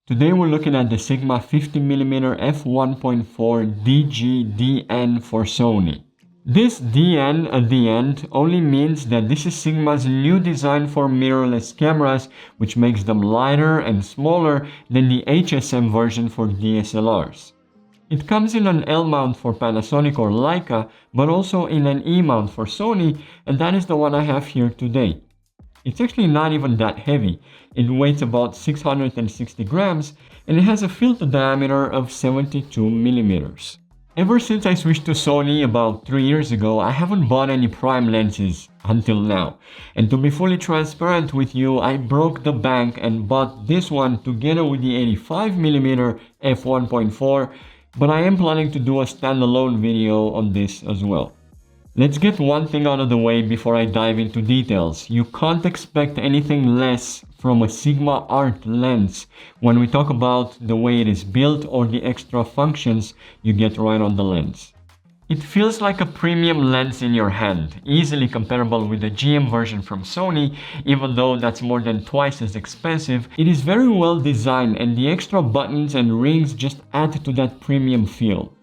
Today we're looking at the Sigma 50mm F1.4 DG DN for Sony. This DN at the end only means that this is Sigma's new design for mirrorless cameras, which makes them lighter and smaller than the HSM version for DSLRs. It comes in an L mount for Panasonic or Leica, but also in an E mount for Sony, and that is the one I have here today. It's actually not even that heavy. It weighs about 660 grams and it has a filter diameter of 72 millimeters. Ever since I switched to Sony about 3 years ago, I haven't bought any prime lenses until now. And to be fully transparent with you, I broke the bank and bought this one together with the 85mm f1.4, but I am planning to do a standalone video on this as well. Let's get one thing out of the way before I dive into details. You can't expect anything less from a Sigma Art lens when we talk about the way it is built or the extra functions you get right on the lens. It feels like a premium lens in your hand, easily comparable with the GM version from Sony, even though that's more than twice as expensive. It is very well designed and the extra buttons and rings just add to that premium feel.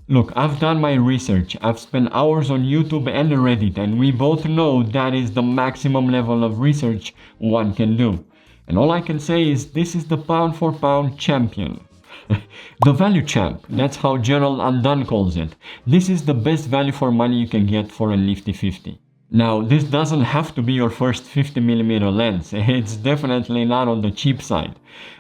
Look, I've done my research, I've spent hours on YouTube and Reddit, and we both know that is the maximum level of research one can do. And all I can say is this is the pound for pound champion. The value champ, that's how General Undone calls it. This is the best value for money you can get for a Nifty 50. Now, this doesn't have to be your first 50mm lens. It's definitely not on the cheap side.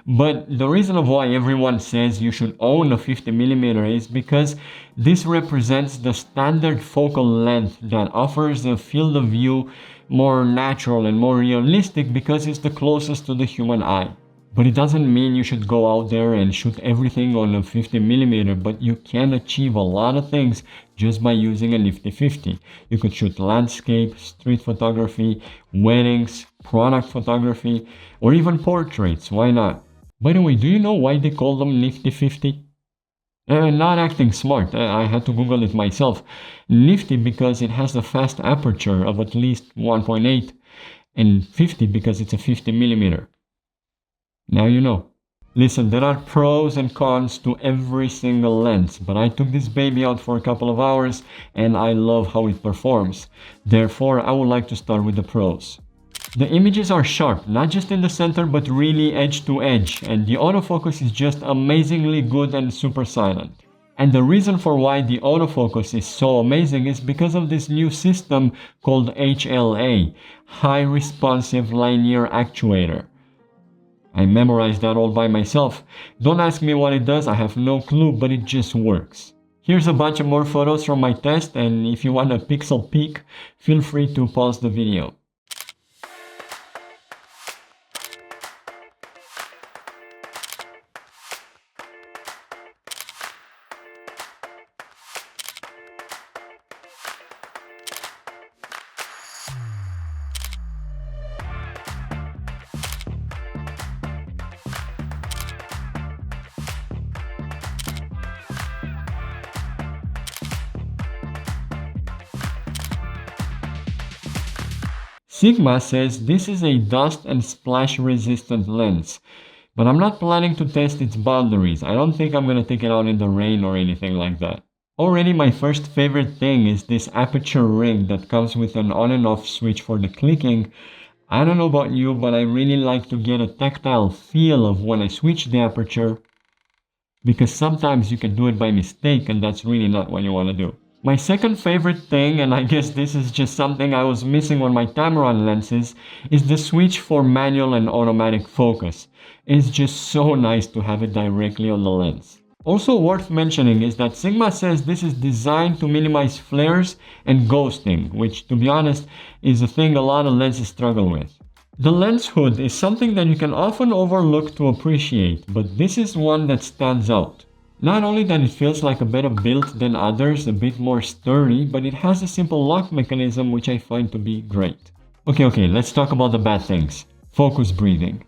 But the reason of why everyone says you should own a 50mm is because this represents the standard focal length that offers a field of view more natural and more realistic because it's the closest to the human eye. But it doesn't mean you should go out there and shoot everything on a 50mm, but you can achieve a lot of things just by using a Nifty 50. You could shoot landscape, street photography, weddings, product photography, or even portraits, why not? By the way, do you know why they call them Nifty 50? Not acting smart, I had to Google it myself. Nifty because it has a fast aperture of at least 1.8, and 50 because it's a 50mm. Now you know. Listen, there are pros and cons to every single lens, but I took this baby out for a couple of hours and I love how it performs. Therefore, I would like to start with the pros. The images are sharp, not just in the center but really edge to edge, and the autofocus is just amazingly good and super silent. And the reason for why the autofocus is so amazing is because of this new system called HLA, High Responsive Linear Actuator. I memorized that all by myself. Don't ask me what it does, I have no clue, but it just works. Here's a bunch of more photos from my test, and if you want a pixel peek, feel free to pause the video. Sigma says this is a dust and splash resistant lens, but I'm not planning to test its boundaries. I don't think I'm gonna take it out in the rain or anything like that. Already my first favorite thing is this aperture ring that comes with an on and off switch for the clicking. I don't know about you, but I really like to get a tactile feel of when I switch the aperture, because sometimes you can do it by mistake and that's really not what you want to do. My second favorite thing, and I guess this is just something I was missing on my TAMRON lenses, is the switch for manual and automatic focus. It's just so nice to have it directly on the lens. Also worth mentioning is that Sigma says this is designed to minimize flares and ghosting, which to be honest is a thing a lot of lenses struggle with. The lens hood is something that you can often overlook to appreciate, but this is one that stands out. Not only that it feels like a better built than others, a bit more sturdy, but it has a simple lock mechanism which I find to be great. Okay, let's talk about the bad things. Focus breathing.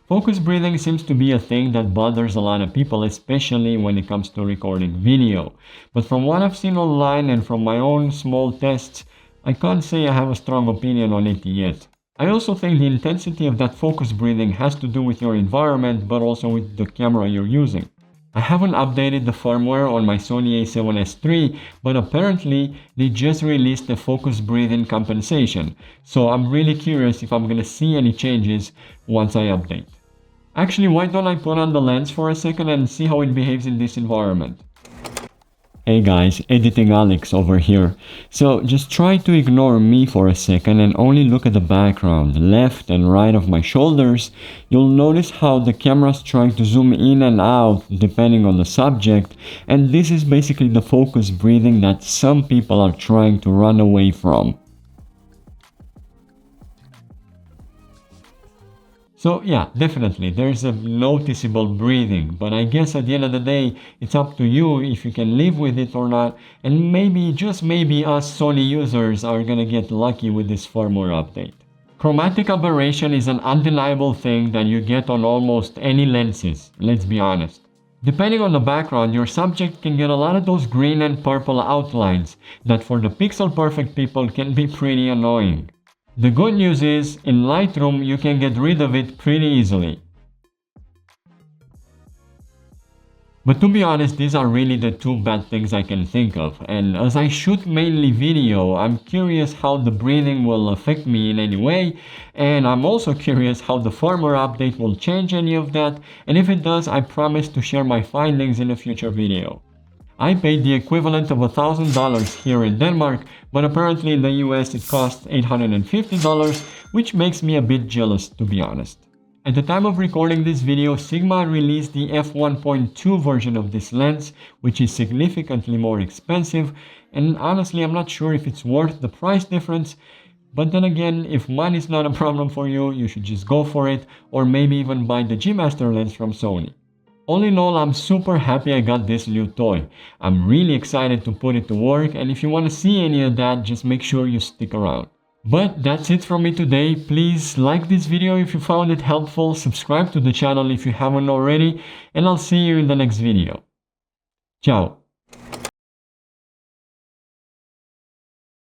Focus breathing seems to be a thing that bothers a lot of people, especially when it comes to recording video. But from what I've seen online and from my own small tests, I can't say I have a strong opinion on it yet. I also think the intensity of that focus breathing has to do with your environment, but also with the camera you're using. I haven't updated the firmware on my Sony A7S III, but apparently they just released the focus breathing compensation, so I'm really curious if I'm gonna see any changes once I update. Actually, why don't I put on the lens for a second and see how it behaves in this environment? Hey guys, Editing Alex over here. So just try to ignore me for a second and only look at the background, left and right of my shoulders. You'll notice how the camera's trying to zoom in and out depending on the subject, and this is basically the focus breathing that some people are trying to run away from. So yeah, definitely, there's a noticeable breathing, but I guess at the end of the day, it's up to you if you can live with it or not, and maybe, just maybe, us Sony users are gonna get lucky with this firmware update. Chromatic aberration is an undeniable thing that you get on almost any lenses, let's be honest. Depending on the background, your subject can get a lot of those green and purple outlines that for the pixel perfect people can be pretty annoying. The good news is, in Lightroom, you can get rid of it pretty easily. But to be honest, these are really the two bad things I can think of, and as I shoot mainly video, I'm curious how the breathing will affect me in any way, and I'm also curious how the firmware update will change any of that, and if it does, I promise to share my findings in a future video. I paid the equivalent of $1,000 here in Denmark, but apparently in the US it costs $850, which makes me a bit jealous, to be honest. At the time of recording this video, Sigma released the F1.2 version of this lens, which is significantly more expensive, and honestly I'm not sure if it's worth the price difference, but then again, if money is not a problem for you, you should just go for it, or maybe even buy the G Master lens from Sony. All in all, I'm super happy I got this new toy. I'm really excited to put it to work, and if you want to see any of that, just make sure you stick around. But that's it from me today. Please like this video if you found it helpful, subscribe to the channel if you haven't already, and I'll see you in the next video. Ciao!